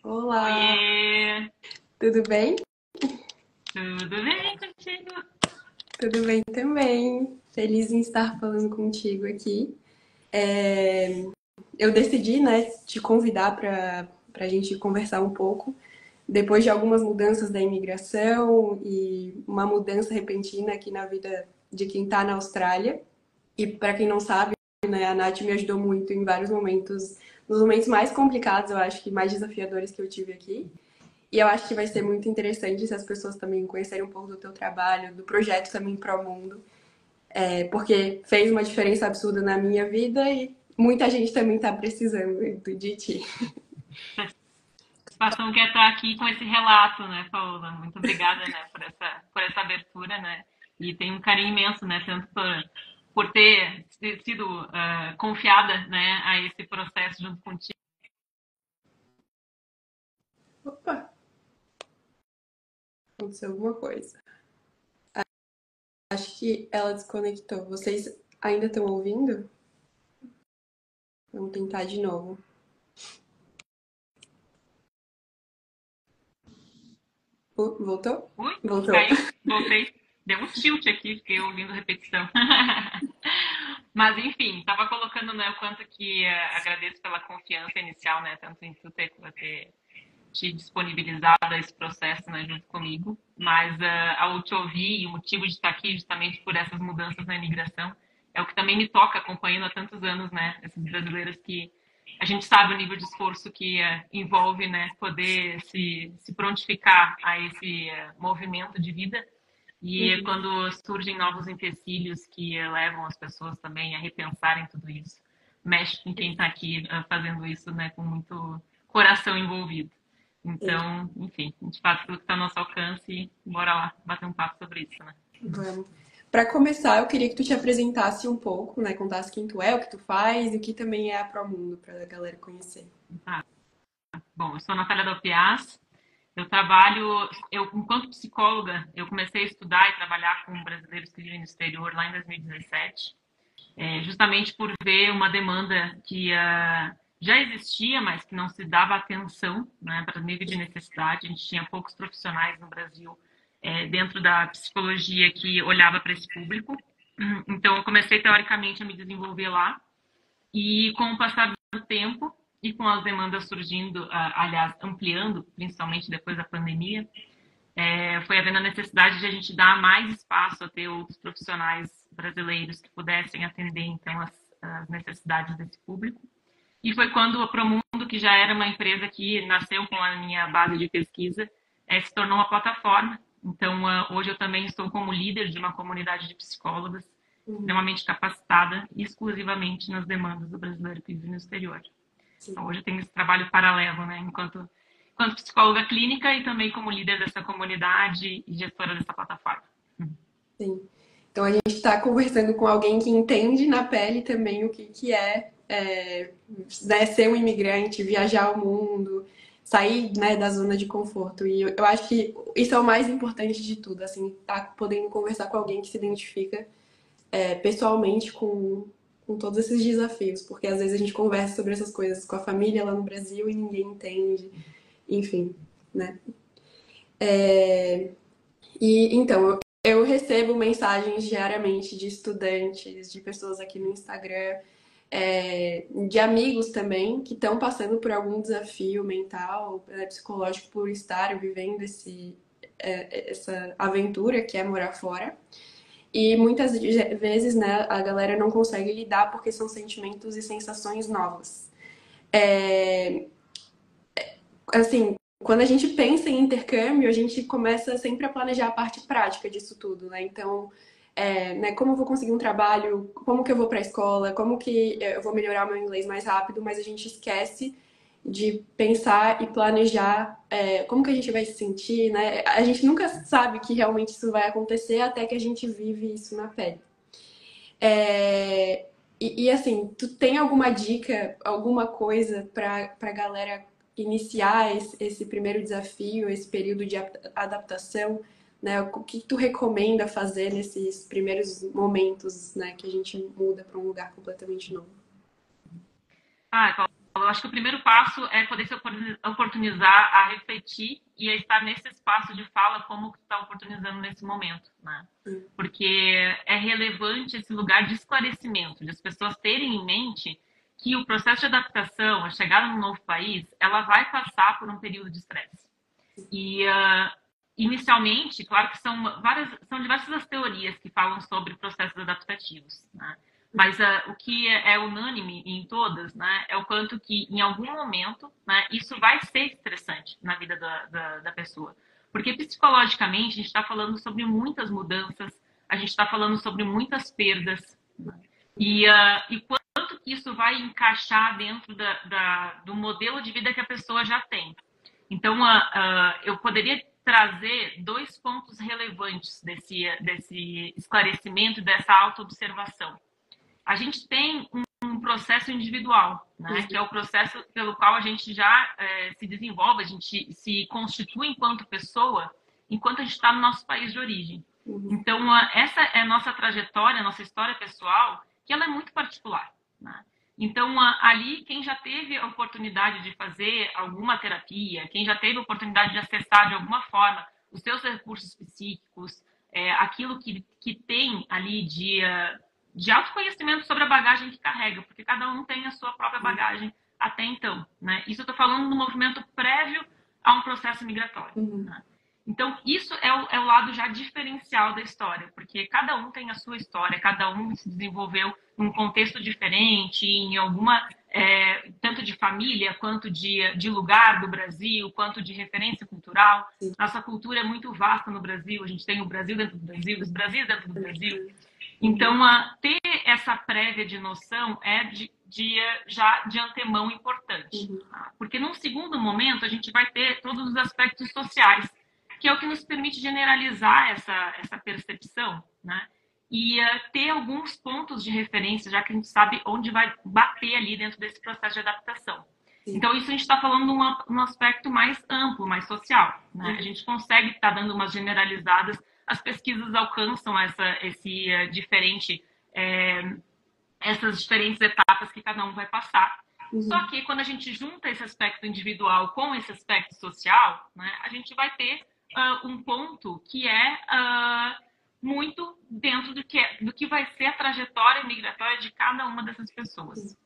Olá, Oiê, tudo bem? tudo bem contigo? Tudo bem também. Feliz em estar falando contigo aqui. Eu decidi, né, te convidar para a gente conversar um pouco, depois de algumas mudanças da imigração e uma mudança repentina aqui na vida de quem está na Austrália. E para quem não sabe, né, a Nath me ajudou muito em vários momentos, nos momentos mais complicados, eu acho que mais desafiadores que eu tive aqui. E eu acho que vai ser muito interessante se as pessoas também conhecerem um pouco do teu trabalho, do projeto também Pro Mundo, porque fez uma diferença absurda na minha vida e muita gente também está precisando de ti. Satisfação que é estar aqui com esse relato, né, Paola? Muito obrigada, né, por essa abertura, né? E tenho um carinho imenso, né, tanto por ter sido confiada, né, a esse processo junto contigo. Opa, aconteceu alguma coisa. Acho que ela desconectou. Vocês ainda estão ouvindo? Vamos tentar de novo. Voltou? Ui, Voltou. caiu, voltei. Deu um tilt aqui, fiquei ouvindo repetição. Mas, enfim, estava colocando, né, o quanto que agradeço pela confiança inicial, né, tanto em tu ter te disponibilizado a esse processo, né, junto comigo, mas ao te ouvir e o motivo de estar aqui justamente por essas mudanças na imigração é o que também me toca acompanhando há tantos anos, né, esses brasileiros que a gente sabe o nível de esforço que envolve, né, poder se prontificar a esse movimento de vida e Uhum. quando surgem novos empecilhos que levam as pessoas também a repensarem tudo isso, mexe com quem está aqui fazendo isso, né, com muito coração envolvido. Sim, Então, enfim, a gente faz tudo que está ao nosso alcance e bora lá bater um papo sobre isso, né? vamos. Para começar, eu queria que tu te apresentasse um pouco, né? Contasse quem tu é, o que tu faz e o que também é a Promundo, para a galera conhecer. Tá. Bom, eu sou a Natália Dalpiaz, eu trabalho, enquanto psicóloga, eu comecei a estudar e trabalhar com brasileiros que vivem no exterior lá em 2017, justamente por ver uma demanda que já existia, mas que não se dava atenção, né, para o nível de necessidade. A gente tinha poucos profissionais no Brasil dentro da psicologia que olhava para esse público. Então, eu comecei teoricamente a me desenvolver lá e com o passar do tempo e com as demandas surgindo, aliás, ampliando, principalmente depois da pandemia, foi havendo a necessidade de a gente dar mais espaço a ter outros profissionais brasileiros que pudessem atender, então, as necessidades desse público. E foi quando a Promundo, que já era uma empresa que nasceu com a minha base de pesquisa, se tornou uma plataforma. Então, hoje eu também estou como líder de uma comunidade de psicólogas Uhum. extremamente capacitada exclusivamente nas demandas do brasileiro que vive no exterior. Sim. Então, hoje eu tenho esse trabalho paralelo, né, enquanto psicóloga clínica e também como líder dessa comunidade e gestora dessa plataforma. Sim. Então a gente está conversando com alguém que entende na pele também o que é, né, ser um imigrante, viajar ao mundo, sair, né, da zona de conforto. E eu acho que isso é o mais importante de tudo, assim, tá podendo conversar com alguém que se identifica pessoalmente com todos esses desafios, porque às vezes a gente conversa sobre essas coisas com a família lá no Brasil e ninguém entende, enfim, né? E então, eu recebo mensagens diariamente de estudantes, de pessoas aqui no Instagram, de amigos também que estão passando por algum desafio mental, psicológico, por estar vivendo essa aventura que é morar fora. E muitas vezes, né, a galera não consegue lidar porque são sentimentos e sensações novas. É, assim, quando a gente pensa em intercâmbio, a gente começa sempre a planejar a parte prática disso tudo, né? Então, né, como eu vou conseguir um trabalho, como que eu vou para a escola, como que eu vou melhorar o meu inglês mais rápido, mas a gente esquece de pensar e planejar como que a gente vai se sentir, né? A gente nunca sabe que realmente isso vai acontecer até que a gente vive isso na pele. Assim, tu tem alguma dica, alguma coisa para galera iniciar esse primeiro desafio, esse período de adaptação, né? O que tu recomenda fazer nesses primeiros momentos, né, que a gente muda para um lugar completamente novo? Eu acho que o primeiro passo é poder se oportunizar a refletir e a estar nesse espaço de fala como que está oportunizando nesse momento, né? Porque é relevante esse lugar de esclarecimento, de as pessoas terem em mente que o processo de adaptação, a chegada no novo país, ela vai passar por um período de estresse. E inicialmente, claro que são diversas as teorias que falam sobre processos adaptativos, né? Mas o que é unânime em todas, né, é o quanto que, em algum momento, né, isso vai ser estressante na vida da pessoa. Porque psicologicamente a gente está falando sobre muitas mudanças, a gente está falando sobre muitas perdas, né? E quanto que isso vai encaixar dentro do modelo de vida que a pessoa já tem. Então, eu poderia trazer dois pontos relevantes desse esclarecimento, dessa autoobservação. A gente tem um processo individual, né, que é o processo pelo qual a gente já se desenvolve, a gente se constitui enquanto pessoa, enquanto a gente está no nosso país de origem. Então, essa é a nossa trajetória, a nossa história pessoal, que ela é muito particular, né? Então, ali, quem já teve a oportunidade de fazer alguma terapia, quem já teve a oportunidade de acessar de alguma forma os seus recursos psíquicos, aquilo que tem ali de autoconhecimento sobre a bagagem que carrega, porque cada um tem a sua própria bagagem até então, né? Isso eu estou falando no movimento prévio a um processo migratório, né? Então, isso é o lado já diferencial da história, porque cada um tem a sua história, cada um se desenvolveu num contexto diferente, em alguma, tanto de família, quanto de lugar do Brasil, quanto de referência cultural. Nossa cultura é muito vasta no Brasil, a gente tem o Brasil dentro do Brasil, os Brasis dentro do Brasil. Então, ter essa prévia de noção é já de antemão importante. Porque num segundo momento, a gente vai ter todos os aspectos sociais, que é o que nos permite generalizar essa percepção, né? E ter alguns pontos de referência, já que a gente sabe onde vai bater ali dentro desse processo de adaptação. Então, isso a gente está falando num aspecto mais amplo, mais social, né? A gente consegue estar dando umas generalizadas, as pesquisas alcançam essas diferentes etapas que cada um vai passar. Só que quando a gente junta esse aspecto individual com esse aspecto social, né, a gente vai ter um ponto que é muito dentro do que vai ser a trajetória migratória de cada uma dessas pessoas.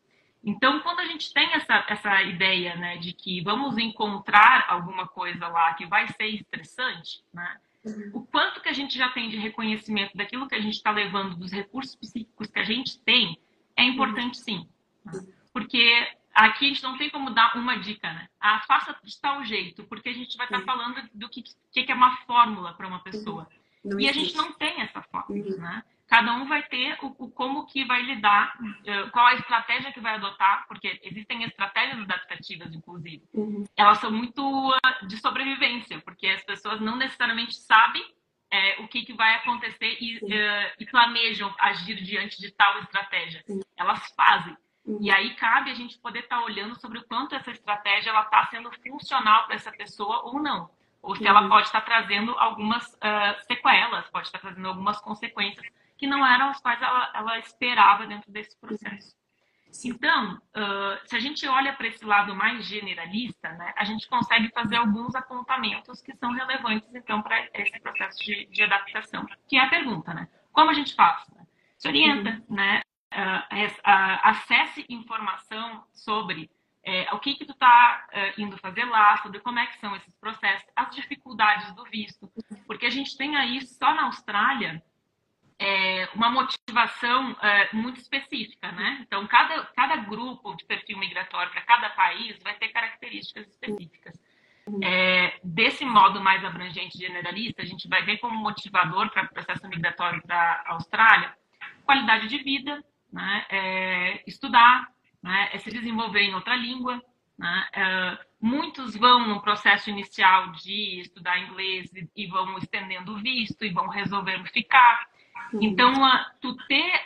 Então, quando a gente tem essa ideia, né, de que vamos encontrar alguma coisa lá que vai ser estressante, né, o quanto que a gente já tem de reconhecimento daquilo que a gente está levando, dos recursos psíquicos que a gente tem, é importante sim. Porque aqui a gente não tem como dar uma dica, né? Faça de tal jeito, porque a gente vai estar falando do que é uma fórmula para uma pessoa. E a gente não tem essa fórmula, né? Cada um vai ter como que vai lidar, qual a estratégia que vai adotar, porque existem estratégias adaptativas, inclusive. Elas são muito de sobrevivência, porque as pessoas não necessariamente sabem o que vai acontecer e planejam agir diante de tal estratégia. Elas fazem. E aí cabe a gente poder estar olhando sobre o quanto essa estratégia está sendo funcional para essa pessoa ou não. Ou se ela pode estar trazendo algumas sequelas, pode estar trazendo algumas consequências que não eram as quais ela esperava dentro desse processo. Então, se a gente olha para esse lado mais generalista, né, a gente consegue fazer alguns apontamentos que são relevantes, então, para esse processo de adaptação. Que é a pergunta, né? Como a gente faz? Né? Se orienta, né? Acesse informação sobre o que tu está indo fazer lá, sobre como é que são esses processos, as dificuldades do visto, porque a gente tem aí só na Austrália uma motivação muito específica, né? Então, cada grupo de perfil migratório para cada país vai ter características específicas. Desse modo mais abrangente generalista, a gente vai ver como motivador para o processo migratório para a Austrália qualidade de vida, né? Estudar, né? Se desenvolver em outra língua, né? Muitos vão no processo inicial de estudar inglês e vão estendendo o visto e vão resolvendo ficar. Então, tu ter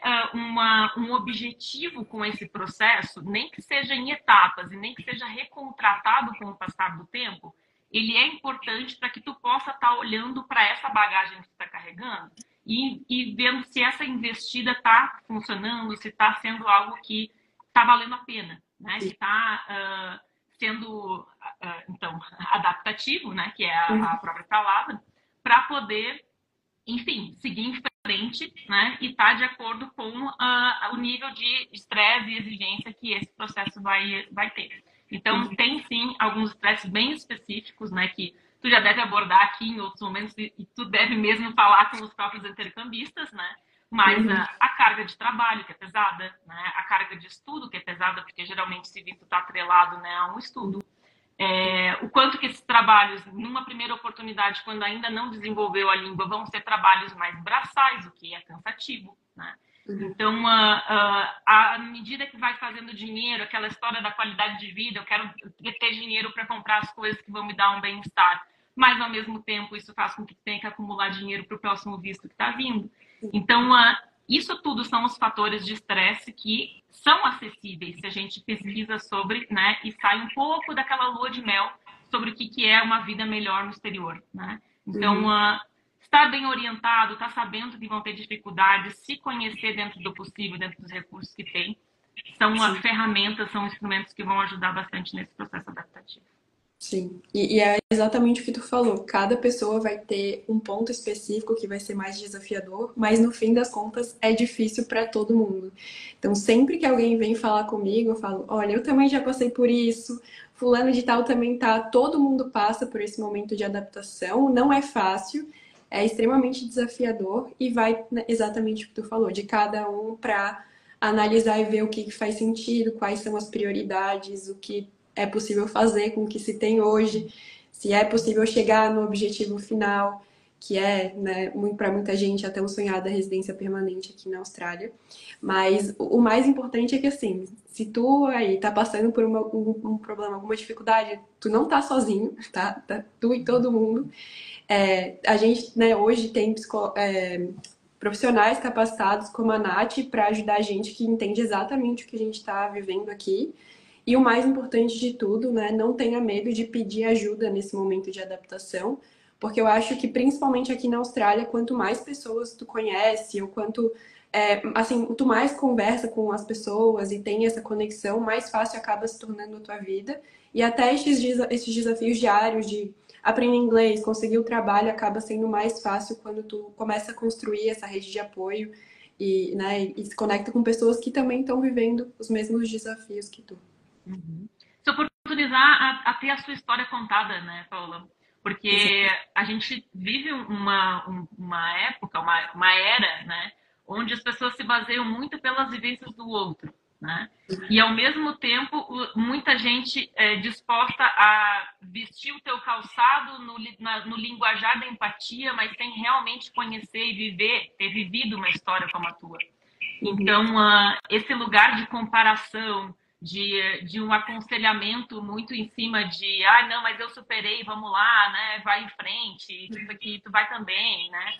um objetivo com esse processo, nem que seja em etapas e nem que seja recontratado com o passar do tempo, ele é importante para que tu possa estar olhando para essa bagagem que tu está carregando e vendo se essa investida está funcionando, se está sendo algo que está valendo a pena, né? Que está sendo, então, adaptativo, né? Que é a própria palavra, para poder, enfim, seguir em frente, né? E estar de acordo com o nível de estresse e exigência que esse processo vai ter. Então, tem sim alguns estresses bem específicos, né? Que tu já deve abordar aqui em outros momentos e tu deve mesmo falar com os próprios intercambistas, né? Mas a carga de trabalho, que é pesada, né? A carga de estudo, que é pesada, porque geralmente esse visto está atrelado, né, a um estudo. O quanto que esses trabalhos, numa primeira oportunidade, quando ainda não desenvolveu a língua, vão ser trabalhos mais braçais, o que é cansativo, né? Então, à medida que vai fazendo dinheiro, aquela história da qualidade de vida, eu quero ter dinheiro para comprar as coisas que vão me dar um bem-estar, mas, ao mesmo tempo, isso faz com que tenha que acumular dinheiro para o próximo visto que está vindo. Então, isso tudo são os fatores de estresse que são acessíveis se a gente pesquisa sobre, né, e sai um pouco daquela lua de mel sobre o que é uma vida melhor no exterior, né? Então, estar bem orientado, estar sabendo que vão ter dificuldades, se conhecer dentro do possível, dentro dos recursos que tem, são ferramentas, são instrumentos que vão ajudar bastante nesse processo adaptativo. Sim, e é exatamente o que tu falou. Cada pessoa vai ter um ponto específico que vai ser mais desafiador, mas no fim das contas é difícil para todo mundo. Então, sempre que alguém vem falar comigo, eu falo: olha, eu também já passei por isso, fulano de tal também tá, todo mundo passa por esse momento de adaptação, não é fácil, é extremamente desafiador e vai exatamente o que tu falou, de cada um para analisar e ver o que faz sentido, quais são as prioridades, o que é possível fazer com o que se tem hoje, se é possível chegar no objetivo final, que é, né, para muita gente, a tão sonhada residência permanente aqui na Austrália. Mas o mais importante é que, assim, se tu aí tá passando por um problema, alguma dificuldade, tu não tá sozinho, tá? Tu e todo mundo. A gente, né, hoje tem profissionais capacitados como a Nath para ajudar a gente que entende exatamente o que a gente está vivendo aqui. E o mais importante de tudo, né, não tenha medo de pedir ajuda nesse momento de adaptação, porque eu acho que principalmente aqui na Austrália, quanto mais pessoas tu conhece, ou quanto assim, tu mais conversa com as pessoas e tem essa conexão, mais fácil acaba se tornando a tua vida. E até esses desafios diários de aprender inglês, conseguir o trabalho, acaba sendo mais fácil quando tu começa a construir essa rede de apoio e, né, e se conecta com pessoas que também estão vivendo os mesmos desafios que tu. Se oportunizar a ter a sua história contada, né, Paula? Porque a gente vive uma época, uma era, né, onde as pessoas se baseiam muito pelas vivências do outro, né? E ao mesmo tempo, muita gente é disposta a vestir o teu calçado no linguajar da empatia, mas sem realmente conhecer e viver, ter vivido uma história como a tua. Então, esse lugar de comparação, de um aconselhamento muito em cima de não, mas eu superei, vamos lá, né? Vai em frente, que tu vai também, né?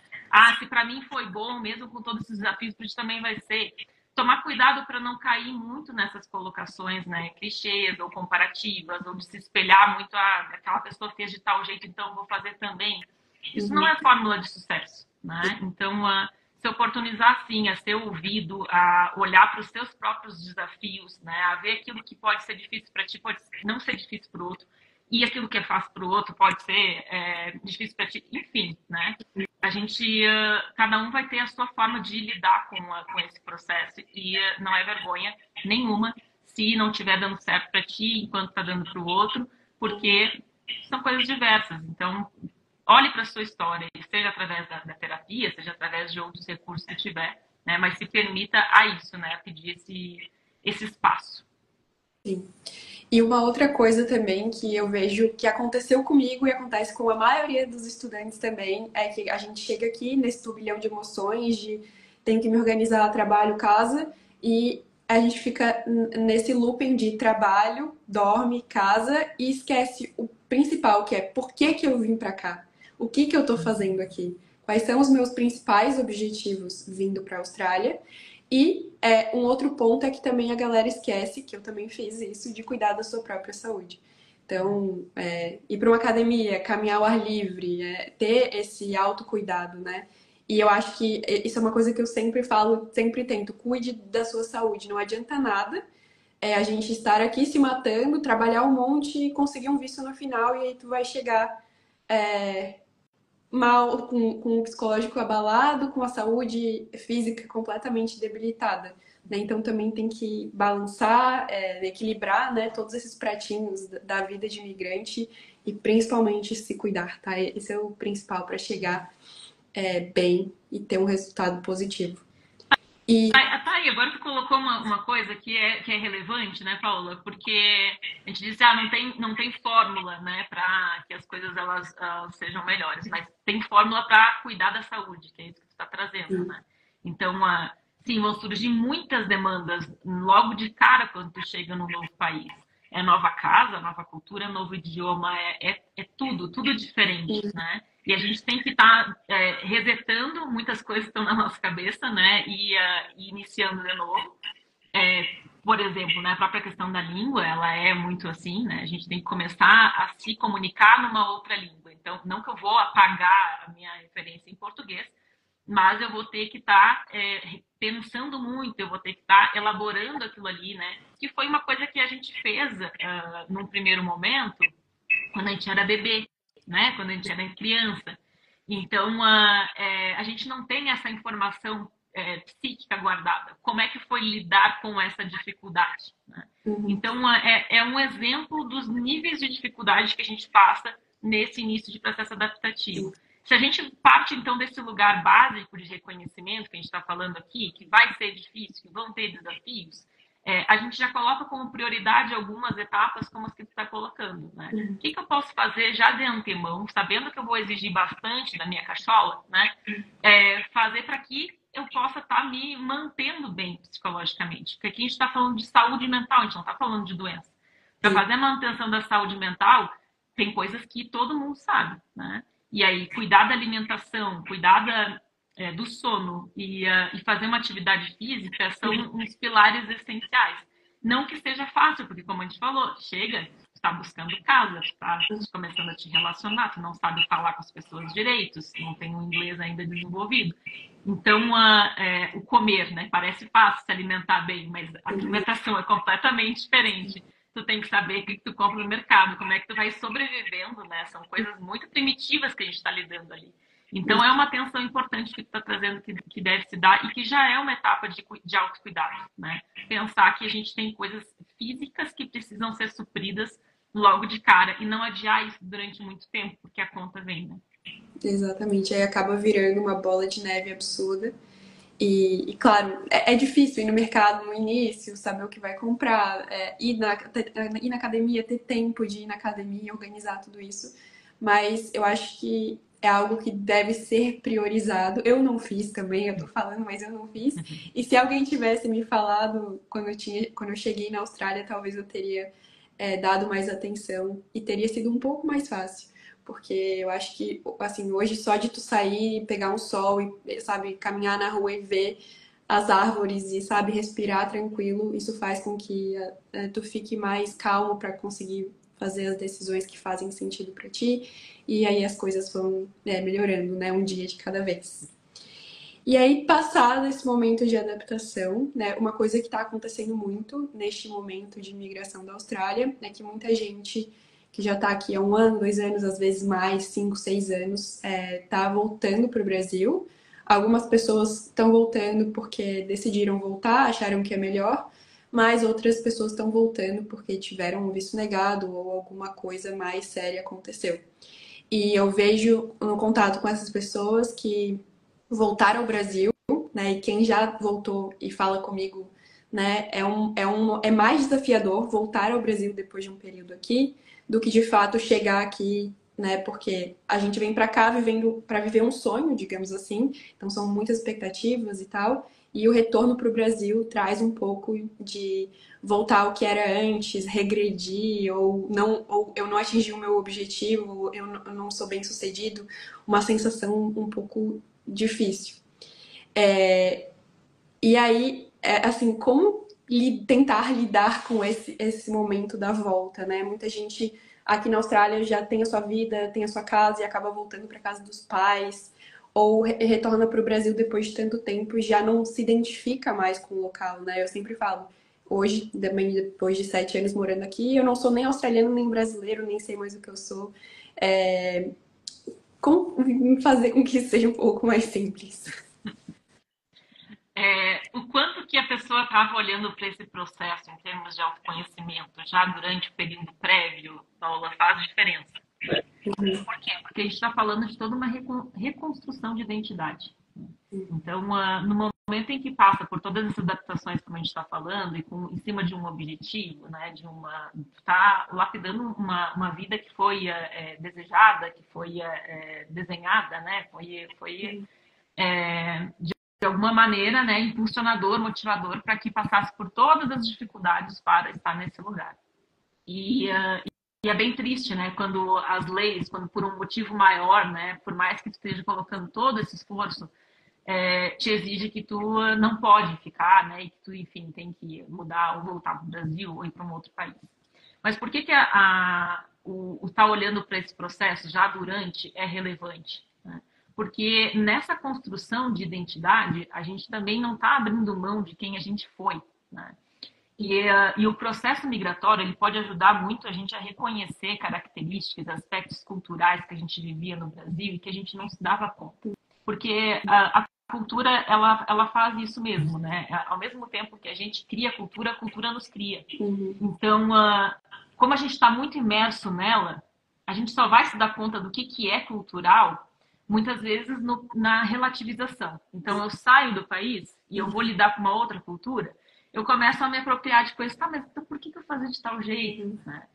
Se para mim foi bom, mesmo com todos esses desafios, para ti também vai ser. Tomar cuidado para não cair muito nessas colocações, né? Clichês ou comparativas, ou de se espelhar muito, aquela pessoa fez de tal jeito, então eu vou fazer também. Isso não é fórmula de sucesso, né? Então, se oportunizar, sim, a ser ouvido, a olhar para os seus próprios desafios, né? A ver aquilo que pode ser difícil para ti, pode não ser difícil para o outro, e aquilo que é fácil para o outro pode ser difícil para ti, enfim, né? A gente, cada um vai ter a sua forma de lidar com esse processo, e não é vergonha nenhuma se não estiver dando certo para ti enquanto está dando para o outro, porque são coisas diversas. Então, olhe para a sua história, seja através da terapia, seja através de outros recursos que tiver, né? Mas se permita a isso, né? A pedir esse espaço. Sim. E uma outra coisa também que eu vejo que aconteceu comigo e acontece com a maioria dos estudantes também é que a gente chega aqui nesse turbilhão de emoções, de tenho que me organizar, trabalho, casa, e a gente fica nesse looping de trabalho, dorme, casa e esquece o principal, que é por que que eu vim para cá? O que que eu tô fazendo aqui? Quais são os meus principais objetivos vindo para a Austrália? E um outro ponto é que também a galera esquece, que eu também fiz isso, de cuidar da sua própria saúde. Então, ir para uma academia, caminhar ao ar livre, ter esse autocuidado, né? E eu acho que isso é uma coisa que eu sempre falo, sempre tento, cuide da sua saúde. Não adianta nada a gente estar aqui se matando, trabalhar um monte e conseguir um visto no final, e aí tu vai chegar mal, com o psicológico abalado, com a saúde física completamente debilitada. Né? Então também tem que balançar, equilibrar, né, todos esses pratinhos da vida de imigrante e principalmente se cuidar, tá? Esse é o principal para chegar bem e ter um resultado positivo. Tá aí, agora tu colocou uma coisa que é relevante, né, Paula? Porque a gente disse, não tem fórmula, né, para que as coisas elas sejam melhores, mas tem fórmula para cuidar da saúde, que é isso que tu está trazendo, né? Então, sim, vão surgir muitas demandas logo de cara quando tu chega num novo país. É nova casa, nova cultura, novo idioma, é tudo diferente, né? E a gente tem que estar resetando muitas coisas que estão na nossa cabeça, né? E iniciando de novo. Por exemplo, né, a própria questão da língua, ela é muito assim, né? A gente tem que começar a se comunicar numa outra língua. Então, não que eu vou apagar a minha referência em português, mas eu vou ter que estar pensando muito, eu vou ter que estar elaborando aquilo ali, né? Que foi uma coisa que a gente fez num primeiro momento, quando a gente era bebê, né? Quando a gente era criança. Então, a gente não tem essa informação psíquica guardada. Como é que foi lidar com essa dificuldade? Né? Então, é um exemplo dos níveis de dificuldade que a gente passa nesse início de processo adaptativo. Se a gente parte, então, desse lugar básico de reconhecimento que a gente está falando aqui, que vai ser difícil, que vão ter desafios, a gente já coloca como prioridade algumas etapas como as que você está colocando. Né? O que eu posso fazer já de antemão, sabendo que eu vou exigir bastante da minha cachola, né? Fazer para que eu possa estar me mantendo bem psicologicamente. Porque aqui a gente está falando de saúde mental, a gente não está falando de doença. Para fazer a manutenção da saúde mental, tem coisas que todo mundo sabe. Né? E aí, cuidar da alimentação, cuidar do sono e fazer uma atividade física são uns pilares essenciais. Não que seja fácil, porque como a gente falou, chega, está buscando casa, está começando a te relacionar, tu não sabe falar com as pessoas direito, não tem o inglês ainda desenvolvido. Então, o comer, né? Parece fácil se alimentar bem, mas a alimentação é completamente diferente. Tu tem que saber o que tu compra no mercado, como é que tu vai sobrevivendo, né? São coisas muito primitivas que a gente está lidando ali. Então, é uma atenção importante que tu está trazendo que deve se dar e que já é uma etapa de autocuidado, né? Pensar que a gente tem coisas físicas que precisam ser supridas logo de cara e não adiar isso durante muito tempo, porque a conta vem, né? Exatamente, aí acaba virando uma bola de neve absurda. E claro, é difícil ir no mercado no início, saber o que vai comprar, ir na academia, ter tempo de ir na academia, organizar tudo isso. Mas eu acho que é algo que deve ser priorizado. Eu não fiz também, eu tô falando, mas eu não fiz. E se alguém tivesse me falado quando eu cheguei na Austrália, talvez eu teria dado mais atenção e teria sido um pouco mais fácil. Porque eu acho que, assim, hoje só de tu sair, pegar um sol e, sabe, caminhar na rua e ver as árvores e, sabe, respirar tranquilo, isso faz com que tu fique mais calmo para conseguir fazer as decisões que fazem sentido para ti. E aí as coisas vão melhorando, né, um dia de cada vez. E aí, passado esse momento de adaptação, né, uma coisa que está acontecendo muito neste momento de imigração da Austrália é que muita gente que já está aqui há 1 ano, 2 anos, às vezes mais, 5, 6 anos, está voltando para o Brasil. Algumas pessoas estão voltando porque decidiram voltar, acharam que é melhor, mas outras pessoas estão voltando porque tiveram um visto negado ou alguma coisa mais séria aconteceu. E eu vejo no contato com essas pessoas que voltaram ao Brasil, né? E quem já voltou e fala comigo, né? É mais desafiador voltar ao Brasil depois de um período aqui do que de fato chegar aqui, né? Porque a gente vem para cá vivendo para viver um sonho, digamos assim. Então são muitas expectativas e tal. E o retorno para o Brasil traz um pouco de voltar ao que era antes, regredir, ou eu não atingi o meu objetivo, eu não sou bem sucedido, uma sensação um pouco difícil. E aí, assim, como tentar lidar com esse momento da volta, né? Muita gente aqui na Austrália já tem a sua vida, tem a sua casa e acaba voltando para casa dos pais, ou retorna para o Brasil depois de tanto tempo e já não se identifica mais com o local, né? Eu sempre falo, hoje, também depois de 7 anos morando aqui. Eu não sou nem australiano, nem brasileiro, nem sei mais o que eu sou. É, como fazer com que isso seja um pouco mais simples? O quanto que a pessoa estava olhando para esse processo em termos de autoconhecimento já durante o período prévio da aula faz diferença. Por quê? Porque a gente está falando de toda uma reconstrução de identidade. Então, no momento em que passa por todas essas adaptações como a gente está falando e em cima de um objetivo, né, está lapidando uma vida que foi desejada, que foi desenhada, né, foi de alguma maneira, né, impulsionador, motivador para que passasse por todas as dificuldades para estar nesse lugar. E é bem triste, né, quando as leis, quando por um motivo maior, né, por mais que tu esteja colocando todo esse esforço, te exige que tu não pode ficar, né, e que tu, enfim, tem que mudar ou voltar para o Brasil ou ir para um outro país. Mas por que o estar olhando para esse processo já durante é relevante? Né? Porque nessa construção de identidade, a gente também não está abrindo mão de quem a gente foi. Né? E o processo migratório ele pode ajudar muito a gente a reconhecer características, aspectos culturais que a gente vivia no Brasil e que a gente não se dava conta. Porque a cultura, ela faz isso mesmo, né? Ao mesmo tempo que a gente cria a cultura nos cria. Então, como a gente está muito imerso nela, a gente só vai se dar conta do que é cultural, muitas vezes na relativização. Então, eu saio do país e eu vou lidar com uma outra cultura, eu começo a me apropriar de coisas, tá, mas então por que eu faço de tal jeito? Né?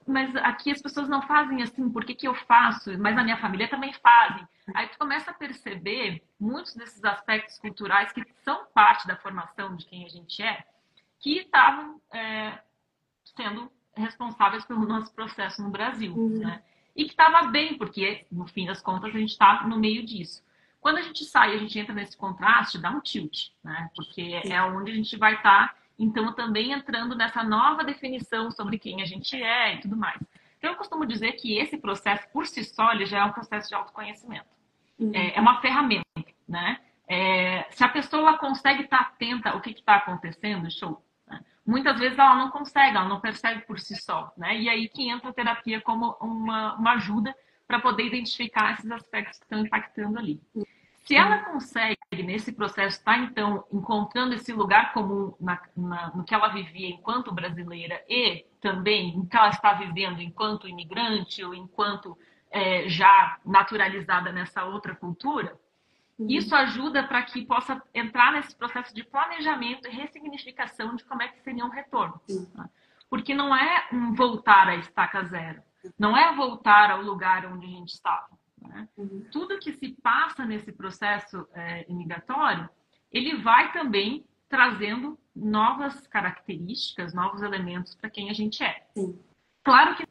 Mas aqui as pessoas não fazem assim, por que eu faço? Mas na minha família também fazem. Aí tu começa a perceber muitos desses aspectos culturais que são parte da formação de quem a gente é, que estavam sendo responsáveis pelo nosso processo no Brasil. Né? E que estava bem, porque no fim das contas a gente está no meio disso. Quando a gente sai, a gente entra nesse contraste, dá um tilt, né? Porque é onde a gente vai estar, então, também entrando nessa nova definição sobre quem a gente é e tudo mais. Então, eu costumo dizer que esse processo, por si só, ele já é um processo de autoconhecimento. É uma ferramenta, né? Se a pessoa consegue estar atenta ao que está acontecendo, show. Né? Muitas vezes ela não consegue, ela não percebe por si só, né? E aí que entra a terapia como uma ajuda para poder identificar esses aspectos que estão impactando ali. Se ela consegue, nesse processo, estar, então, encontrando esse lugar comum no que ela vivia enquanto brasileira e também no que ela está vivendo enquanto imigrante ou enquanto já naturalizada nessa outra cultura, isso ajuda para que possa entrar nesse processo de planejamento e ressignificação de como é que seria um retorno. Porque não é um voltar à estaca zero, não é voltar ao lugar onde a gente estava. Né? Tudo que se passa nesse processo imigratório, ele vai também trazendo novas características, novos elementos para quem a gente é. Claro que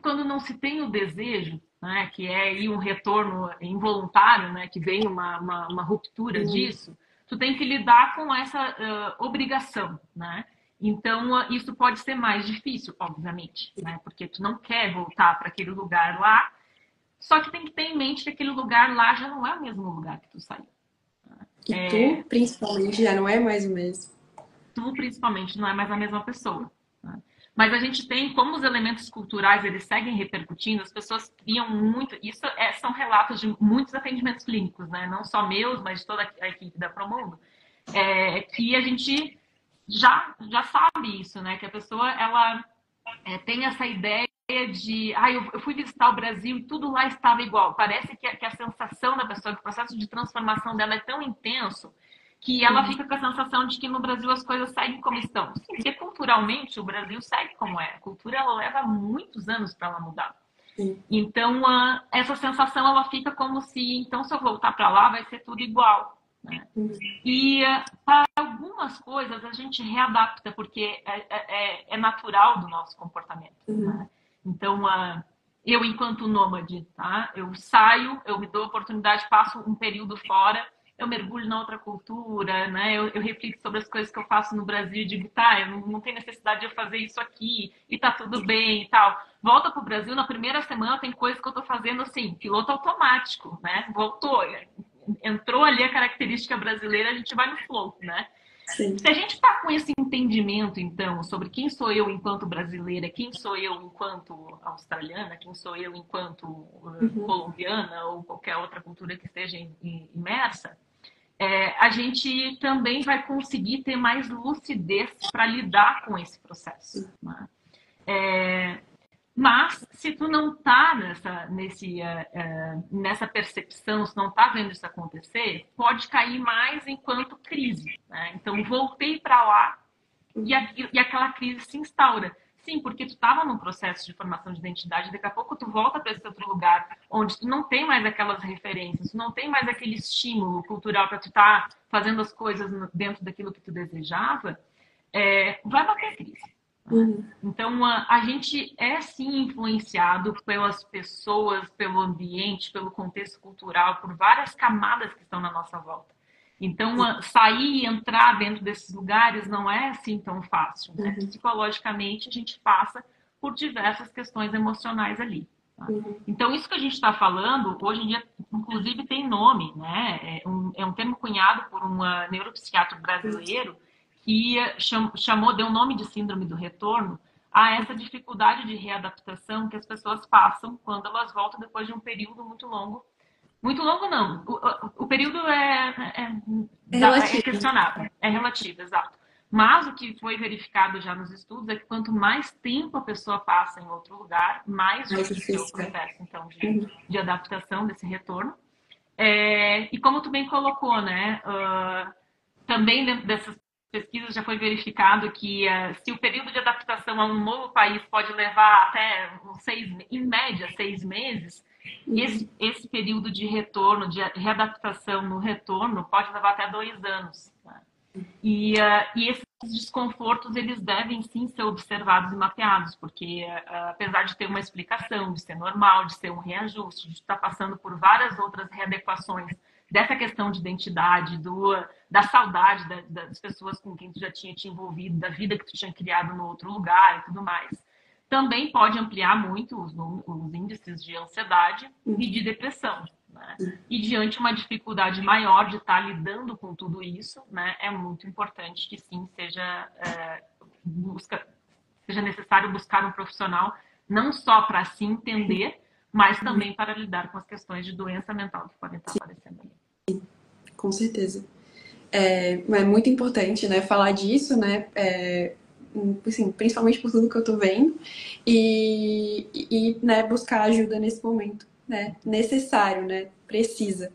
quando não se tem o desejo, né, que é aí um retorno involuntário, né, que vem uma ruptura disso, tu tem que lidar com essa obrigação, né? Então, isso pode ser mais difícil, obviamente, né? Porque tu não quer voltar para aquele lugar lá, só que tem que ter em mente que aquele lugar lá já não é o mesmo lugar que tu saiu. E tu, principalmente, já não é mais o mesmo. Tu, principalmente, não é mais a mesma pessoa. Né? Mas a gente tem, como os elementos culturais eles seguem repercutindo, as pessoas criam muito. Isso são relatos de muitos atendimentos clínicos, né? Não só meus, mas de toda a equipe da Promundo, que a gente já sabe isso, né? Que a pessoa ela tem essa ideia de eu fui visitar o Brasil e tudo lá estava igual. Parece que a sensação da pessoa, que o processo de transformação dela é tão intenso que ela fica com a sensação de que no Brasil as coisas seguem como estão. Sim, porque culturalmente o Brasil segue como é. A cultura ela leva muitos anos para ela mudar. Então, essa sensação ela fica como se, então, se eu voltar para lá vai ser tudo igual. Né? E para algumas coisas a gente readapta, porque é natural do nosso comportamento. Né? Então, eu, enquanto nômade, tá? Eu saio, eu me dou a oportunidade, passo um período fora, eu mergulho na outra cultura, né? Eu reflito sobre as coisas que eu faço no Brasil e digo, tá, eu não tenho necessidade de eu fazer isso aqui, e tá tudo bem e tal. Volta pro Brasil, na primeira semana tem coisas que eu tô fazendo assim, piloto automático, né? Voltou, entrou ali a característica brasileira, a gente vai no flow, né? Sim. Se a gente está com esse entendimento, então, sobre quem sou eu enquanto brasileira, quem sou eu enquanto australiana, quem sou eu enquanto Uhum. colombiana ou qualquer outra cultura que esteja imersa, a gente também vai conseguir ter mais lucidez para lidar com esse processo. Né? Mas, se tu não tá nessa percepção, se não tá vendo isso acontecer, pode cair mais enquanto crise. Né? Então, voltei para lá e aquela crise se instaura. Sim, porque tu estava num processo de formação de identidade, daqui a pouco tu volta para esse outro lugar, onde tu não tem mais aquelas referências, tu não tem mais aquele estímulo cultural para tu estar fazendo as coisas dentro daquilo que tu desejava, vai bater crise. Uhum. Então, a gente é sim influenciado pelas pessoas, pelo ambiente, pelo contexto cultural, por várias camadas que estão na nossa volta. Então, sair e entrar dentro desses lugares não é assim tão fácil. Né? Uhum. Psicologicamente, a gente passa por diversas questões emocionais ali. Tá? Uhum. Então, isso que a gente está falando, hoje em dia, inclusive, tem nome. Né? É um termo cunhado por um neuropsiquiatra brasileiro que deu o nome de síndrome do retorno a essa dificuldade de readaptação que as pessoas passam quando elas voltam depois de um período muito longo. Muito longo não, o período É é relativo. questionável, é relativo, exato. Mas o que foi verificado já nos estudos é que quanto mais tempo a pessoa passa em outro lugar, mais Mais difícil é o difícil, né? processo, então, Uhum. de adaptação desse retorno. E como tu bem colocou, né, também dentro dessas pesquisas já foi verificado que se o período de adaptação a um novo país pode levar até em média, 6 meses, Uhum. esse período de retorno, de readaptação no retorno, pode levar até 2 anos. Né? E esses desconfortos, eles devem sim ser observados e mapeados, porque apesar de ter uma explicação, de ser normal, de ser um reajuste, de estar passando por várias outras readequações dessa questão de identidade, da saudade das pessoas com quem tu já tinha te envolvido, da vida que tu tinha criado no outro lugar e tudo mais, também pode ampliar muito os índices de ansiedade e de depressão. Né? E diante de uma dificuldade maior de estar lidando com tudo isso, né, é muito importante que sim seja necessário buscar um profissional não só para se entender, mas também para lidar com as questões de doença mental que podem estar aparecendo ali. Com certeza. É muito importante, né, falar disso, né, assim, principalmente por tudo que eu tô vendo, né, buscar ajuda nesse momento, né, necessário, né, precisa.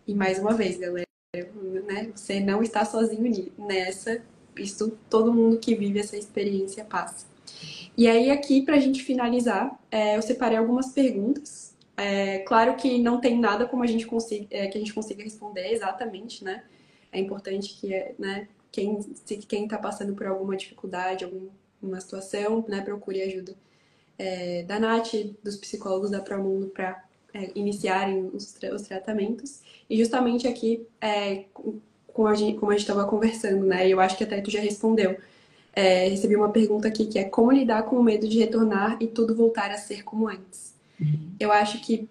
E mais uma vez, galera, né, você não está sozinho nessa, isso todo mundo que vive essa experiência passa. E aí aqui, pra gente finalizar, eu separei algumas perguntas. Claro que não tem nada como que a gente consiga responder exatamente, né? É importante que, né, quem está passando por alguma dificuldade, alguma situação, né, procure ajuda da Nath, dos psicólogos da Promundo para iniciarem os tratamentos. E justamente aqui, como a gente estava conversando, né, e eu acho que até tu já respondeu, recebi uma pergunta aqui que é como lidar com o medo de retornar e tudo voltar a ser como antes. Eu acho que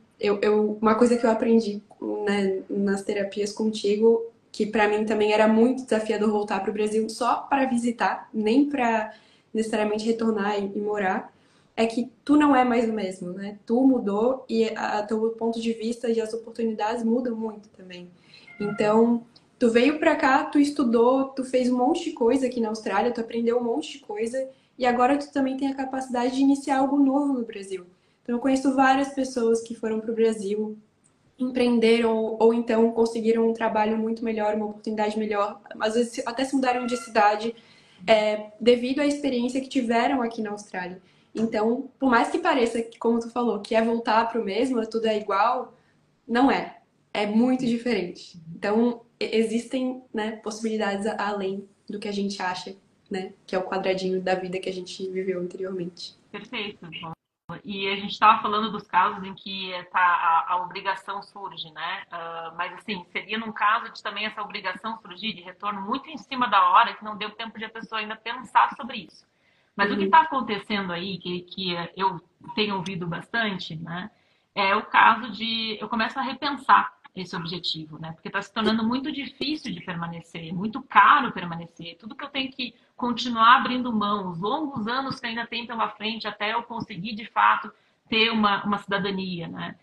uma coisa que eu aprendi, né, nas terapias contigo, que para mim também era muito desafiador voltar para o Brasil só para visitar, nem para necessariamente retornar e morar, é que tu não é mais o mesmo, né? Tu mudou e teu ponto de vista e as oportunidades mudam muito também. Então, tu veio pra cá, tu estudou, tu fez um monte de coisa aqui na Austrália, tu aprendeu um monte de coisa e agora tu também tem a capacidade de iniciar algo novo no Brasil. Então, eu conheço várias pessoas que foram pro Brasil, empreenderam ou então conseguiram um trabalho muito melhor, uma oportunidade melhor, às vezes até se mudaram de cidade devido à experiência que tiveram aqui na Austrália. Então, por mais que pareça, como tu falou, que é voltar pro mesmo, tudo é igual, não é. É muito diferente. Então, existem, né, possibilidades além do que a gente acha, né, que é o quadradinho da vida que a gente viveu anteriormente. Perfeito. Bom, e a gente estava falando dos casos em que a obrigação surge, né? Mas assim, seria num caso de também essa obrigação surgir de retorno muito em cima da hora, que não deu tempo de a pessoa ainda pensar sobre isso. Mas o que está acontecendo aí, que eu tenho ouvido bastante, né? É o caso de eu começo a repensar esse objetivo, né? Porque está se tornando muito difícil de permanecer, muito caro permanecer. Tudo que eu tenho que continuar abrindo mão, os longos anos que ainda tem pela frente até eu conseguir, de fato, ter uma cidadania, né?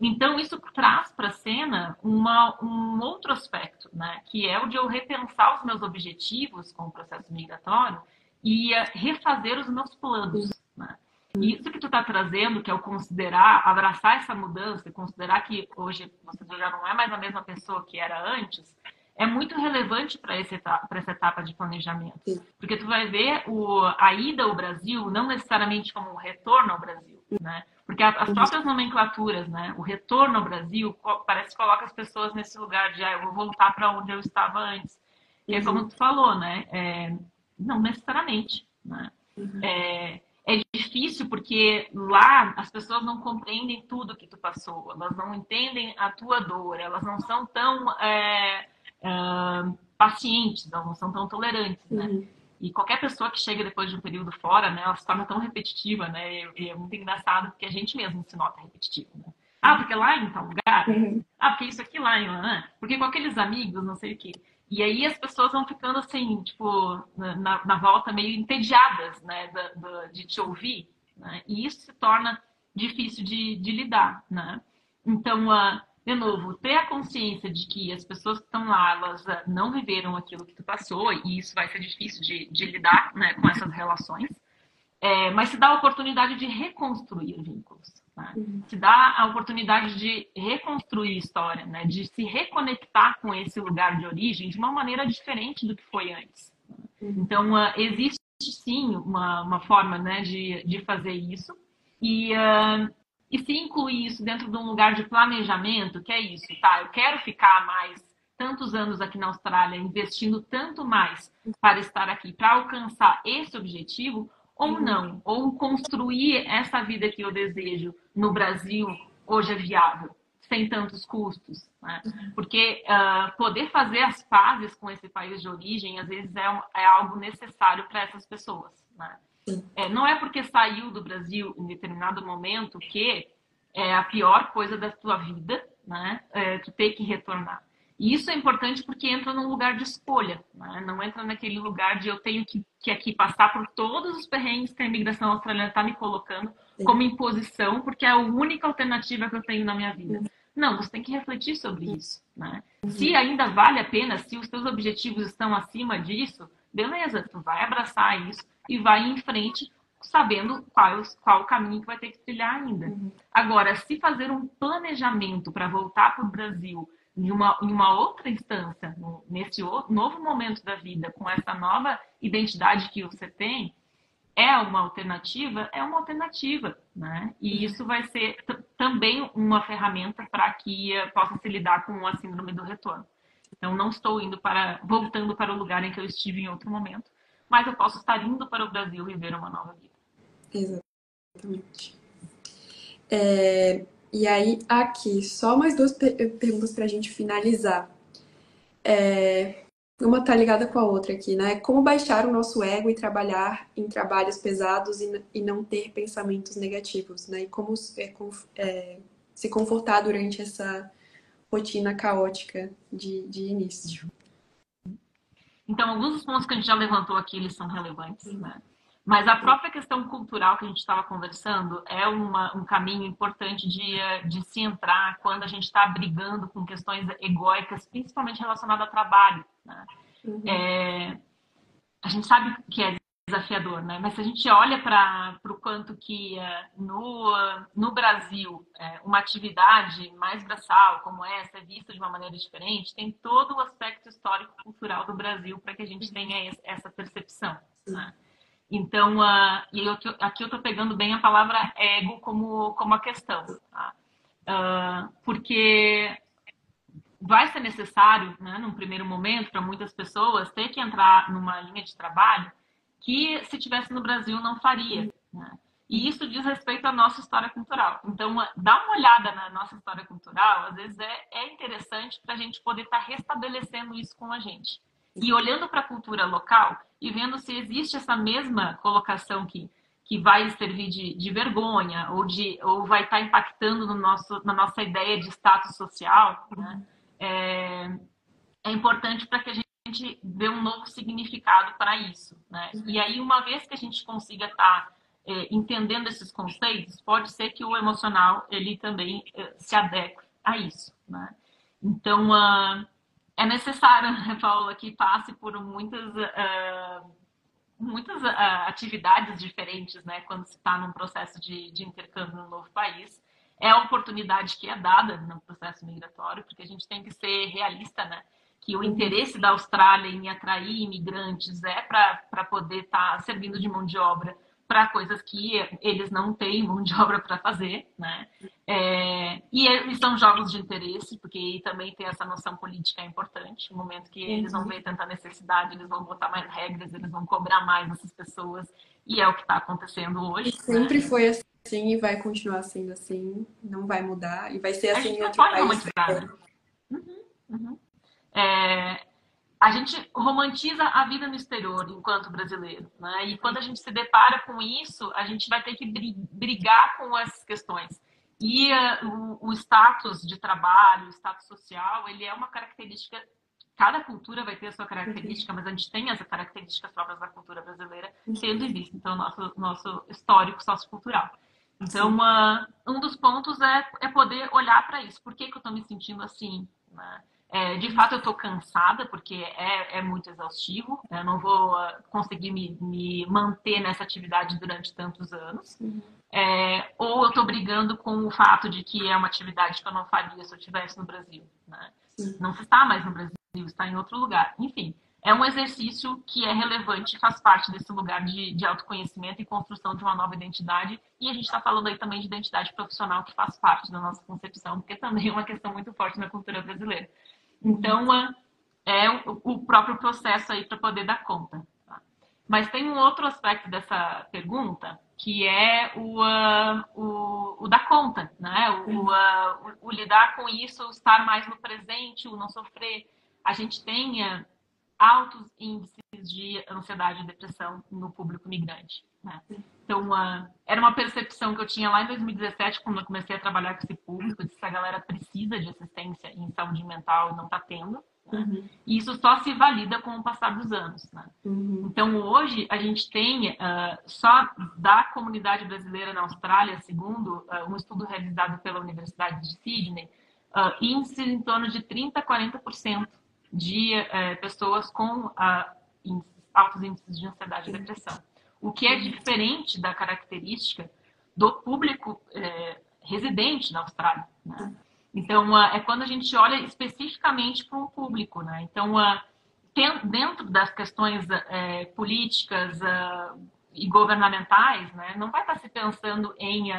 Então, isso traz para a cena um outro aspecto, né? Que é o de eu repensar os meus objetivos com o processo migratório e refazer os meus planos, né? E isso que tu está trazendo, que é o considerar, abraçar essa mudança, considerar que hoje você já não é mais a mesma pessoa que era antes, é muito relevante para essa etapa de planejamento. Porque tu vai ver a ida ao Brasil não necessariamente como um retorno ao Brasil, né? Porque as próprias nomenclaturas, né? O retorno ao Brasil parece que coloca as pessoas nesse lugar de eu vou voltar para onde eu estava antes. Que é como tu falou, né? Não necessariamente, né? É difícil porque lá as pessoas não compreendem tudo que tu passou, elas não entendem a tua dor, elas não são tão pacientes, elas não são tão tolerantes, né? E qualquer pessoa que chega depois de um período fora, né, ela se torna tão repetitiva, né? E é muito engraçado porque a gente mesmo se nota repetitivo, né? Ah, porque lá em tal lugar? Ah, porque isso aqui lá, né? Porque com aqueles amigos, não sei o quê. E aí as pessoas vão ficando assim, tipo, na volta meio entediadas, né, de te ouvir, né? E isso se torna difícil de lidar, né? Então, de novo, ter a consciência de que as pessoas que estão lá, elas não viveram aquilo que tu passou, e isso vai ser difícil de lidar, né, com essas relações, mas se dá a oportunidade de reconstruir vínculos, né? Se dá a oportunidade de reconstruir história, né? De se reconectar com esse lugar de origem de uma maneira diferente do que foi antes. Então, existe sim uma forma, né, de fazer isso, e se incluir isso dentro de um lugar de planejamento, que é isso, tá? Eu quero ficar mais tantos anos aqui na Austrália, investindo tanto mais para estar aqui, para alcançar esse objetivo, ou não, ou construir essa vida que eu desejo no Brasil hoje é viável, sem tantos custos, né? Porque poder fazer as pazes com esse país de origem, às vezes é algo necessário para essas pessoas, né? Não é porque saiu do Brasil em determinado momento que é a pior coisa da tua vida, né? Tu ter que retornar. E isso é importante porque entra num lugar de escolha, né? Não entra naquele lugar de eu tenho que aqui passar por todos os perrengues que a imigração australiana está me colocando como imposição, porque é a única alternativa que eu tenho na minha vida. Não, você tem que refletir sobre isso, né? Se ainda vale a pena, se os teus objetivos estão acima disso, beleza, tu vai abraçar isso e vai em frente sabendo qual o caminho que vai ter que trilhar ainda. Agora, se fazer um planejamento para voltar para o Brasil em uma outra instância, nesse novo momento da vida, com essa nova identidade que você tem, é uma alternativa, né? E isso vai ser também uma ferramenta para que possa se lidar com a síndrome do retorno. Então, não estou voltando para o lugar em que eu estive em outro momento, mas eu posso estar indo para o Brasil viver uma nova vida. Exatamente. E aí, aqui, só mais duas perguntas para a gente finalizar. Uma tá ligada com a outra aqui, né? Como baixar o nosso ego e trabalhar em trabalhos pesados e não ter pensamentos negativos, né? E como se confortar durante essa rotina caótica de início. Então, alguns dos pontos que a gente já levantou aqui, eles são relevantes, né? Mas a própria questão cultural que a gente estava conversando é um caminho importante de se entrar quando a gente está brigando com questões egóicas, principalmente relacionadas ao trabalho, né? A gente sabe que é desafiador, né? Mas se a gente olha para o quanto que no Brasil uma atividade mais braçal como essa é vista de uma maneira diferente, tem todo o aspecto histórico-cultural do Brasil para que a gente tenha essa percepção, né? Então, aqui eu estou pegando bem a palavra ego como a questão, tá? Porque vai ser necessário, né, num primeiro momento, para muitas pessoas, ter que entrar numa linha de trabalho que, se tivesse no Brasil, não faria, né? E isso diz respeito à nossa história cultural. Então, dá uma olhada na nossa história cultural, às vezes é interessante para a gente poder estar restabelecendo isso com a gente. E olhando para a cultura local e vendo se existe essa mesma colocação que que vai servir de vergonha ou vai estar impactando no na nossa ideia de status social, né? É importante para que a gente dê um novo significado para isso, né? E aí, uma vez que a gente consiga estar entendendo esses conceitos, pode ser que o emocional ele também se adeque a isso, né? Então, é necessário, né, Paula, que passe por muitas atividades diferentes, né, quando se está num processo de intercâmbio num novo país. É a oportunidade que é dada no processo migratório, porque a gente tem que ser realista, né? Que o interesse da Austrália em atrair imigrantes é para poder estar servindo de mão de obra para coisas que eles não têm mão de obra para fazer, né? E são jogos de interesse, porque também tem essa noção política importante. No momento que eles vão ver tanta necessidade, eles vão botar mais regras, eles vão cobrar mais dessas pessoas, e é o que está acontecendo E hoje. sempre Né? foi assim e vai continuar sendo assim, não vai mudar, e vai ser A assim gente em não outro pode país. romantizar, né? Uhum. É, a gente romantiza a vida no exterior enquanto brasileiro, né? E quando a gente se depara com isso, a gente vai ter que brigar com essas questões. E o status de trabalho, o status social, ele é uma característica. Cada cultura vai ter a sua característica, mas a gente tem as características próprias da cultura brasileira, tendo em vista então nosso histórico sociocultural. Então, um dos pontos é poder olhar para isso. Por que eu estou me sentindo assim? Né? De fato, eu estou cansada, porque é muito exaustivo. Eu não vou conseguir me manter nessa atividade durante tantos anos. Ou eu estou brigando com o fato de que é uma atividade que eu não faria se eu estivesse no Brasil. Né? Não se está mais no Brasil, está em outro lugar. Enfim, é um exercício que é relevante, faz parte desse lugar de autoconhecimento e construção de uma nova identidade. E a gente está falando aí também de identidade profissional, que faz parte da nossa concepção, porque também é uma questão muito forte na cultura brasileira. Então, é o próprio processo aí para poder dar conta. Tá? Mas tem um outro aspecto dessa pergunta, que é o dar conta, né? O lidar com isso, o estar mais no presente, o não sofrer. A gente tem altos índices de ansiedade e depressão no público migrante. Né? Então, era uma percepção que eu tinha lá em 2017, quando eu comecei a trabalhar com esse público, de que a galera precisa de assistência em saúde mental e não está tendo. Né? E isso só se valida com o passar dos anos. Né? Então, hoje, a gente tem, só da comunidade brasileira na Austrália, segundo um estudo realizado pela Universidade de Sydney, índices em torno de 30% a 40% de pessoas com altos índices de ansiedade e depressão. O que é diferente da característica do público residente na Austrália. Né? Então, é quando a gente olha especificamente para o público. Né? Então, dentro das questões políticas e governamentais, né, não vai estar se pensando em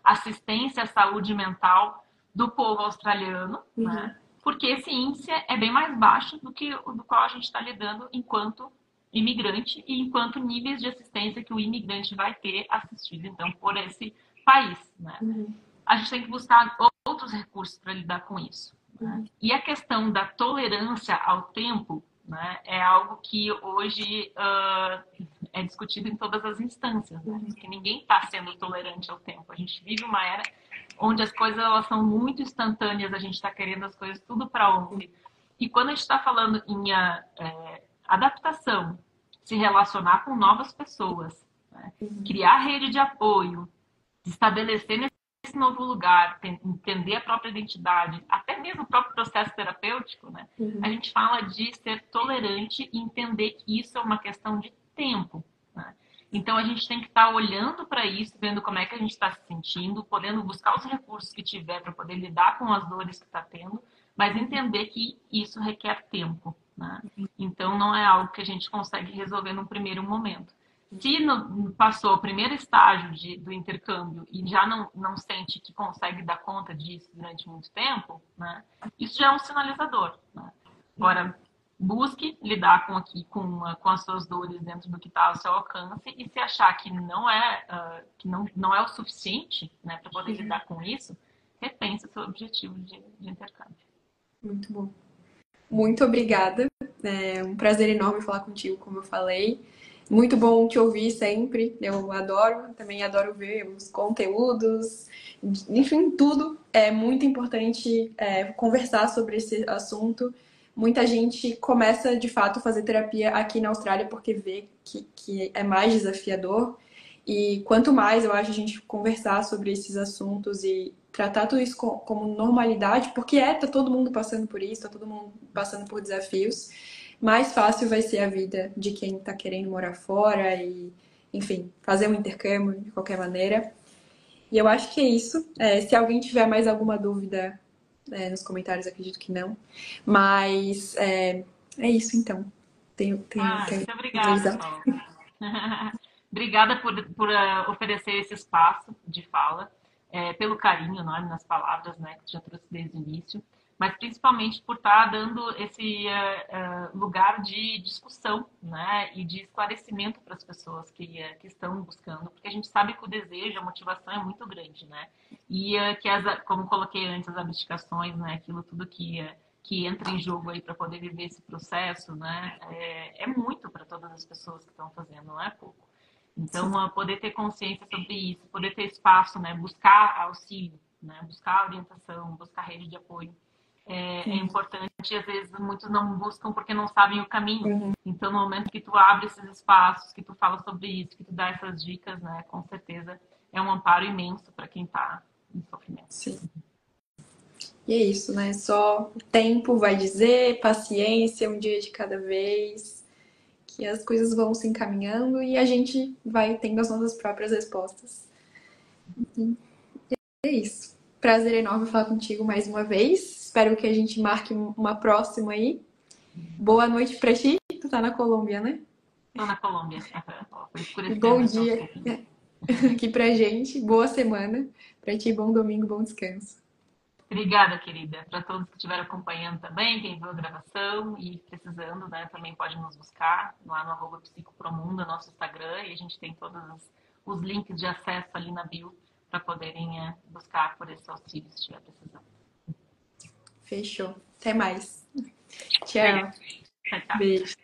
assistência à saúde mental do povo australiano, né? Porque esse índice é bem mais baixo do que o do qual a gente está lidando enquanto imigrante e enquanto níveis de assistência que o imigrante vai ter assistido, então, por esse país. Né? A gente tem que buscar outros recursos para lidar com isso. Né? E a questão da tolerância ao tempo, né, é algo que hoje é discutido em todas as instâncias, né? Porque ninguém está sendo tolerante ao tempo. A gente vive uma era onde as coisas elas são muito instantâneas, a gente está querendo as coisas tudo para ontem. E quando a gente está falando em adaptação, se relacionar com novas pessoas, né? Criar rede de apoio, estabelecer nesse novo lugar, entender a própria identidade, até mesmo o próprio processo terapêutico, né? A gente fala de ser tolerante e entender que isso é uma questão de tempo. Né? Então, a gente tem que estar olhando para isso, vendo como é que a gente está se sentindo, podendo buscar os recursos que tiver para poder lidar com as dores que está tendo, mas entender que isso requer tempo. Né? Então, não é algo que a gente consegue resolver num primeiro momento. Se passou o primeiro estágio do intercâmbio e já não sente que consegue dar conta disso durante muito tempo, né, isso já é um sinalizador. Né? Agora, busque lidar com as suas dores dentro do que está ao seu alcance e se achar que não é o suficiente, né, para poder lidar com isso, repense o seu objetivo de intercâmbio. Muito bom. Muito obrigada. É um prazer enorme falar contigo, como eu falei. Muito bom te ouvir sempre. Eu adoro, também adoro ver os conteúdos, enfim, tudo. É muito importante conversar sobre esse assunto. Muita gente começa de fato a fazer terapia aqui na Austrália porque vê que é mais desafiador. E quanto mais eu acho a gente conversar sobre esses assuntos e tratar tudo isso como normalidade, porque tá todo mundo passando por isso, tá todo mundo passando por desafios, mais fácil vai ser a vida de quem tá querendo morar fora e, enfim, fazer um intercâmbio de qualquer maneira. E eu acho que é isso. Se alguém tiver mais alguma dúvida, nos comentários, acredito que não. Mas é isso então. Tenho Muito que obrigada, finalizar. Sol. Obrigada por oferecer esse espaço de fala, pelo carinho, né, nas palavras, né, que tu já trouxe desde o início, mas principalmente por estar dando esse lugar de discussão, né, e de esclarecimento para as pessoas que estão buscando, porque a gente sabe que o desejo, a motivação é muito grande, né, e como coloquei antes, as abdicações, né, aquilo tudo que entra em jogo aí para poder viver esse processo, né? É muito para todas as pessoas que estão fazendo, não é pouco. Então, poder ter consciência sobre isso, poder ter espaço, né? Buscar auxílio, né? Buscar orientação, buscar rede de apoio é importante. Às vezes, muitos não buscam porque não sabem o caminho. Uhum. Então, no momento que tu abre esses espaços, que tu fala sobre isso, que tu dá essas dicas, né? Com certeza é um amparo imenso para quem está em sofrimento. Sim. E é isso, né? Só o tempo vai dizer, paciência, um dia de cada vez, que as coisas vão se encaminhando e a gente vai tendo as nossas próprias respostas. E é isso. Prazer enorme falar contigo mais uma vez. Espero que a gente marque uma próxima aí. Boa noite pra ti. Tu tá na Colômbia, né? Estou na Colômbia. Foi E bom escurecendo aqui aos dia pouquinhos. aqui pra gente. Boa semana. Pra ti, bom domingo, bom descanso. Obrigada, querida. Para todos que estiveram acompanhando também, quem viu a gravação e precisando, né, também pode nos buscar lá no @psicopromundo, nosso Instagram, e a gente tem todos os links de acesso ali na bio para poderem buscar por esse auxílio se estiver precisando. Fechou. Até mais. Beijo. Tchau. Tchau, tchau. Beijo.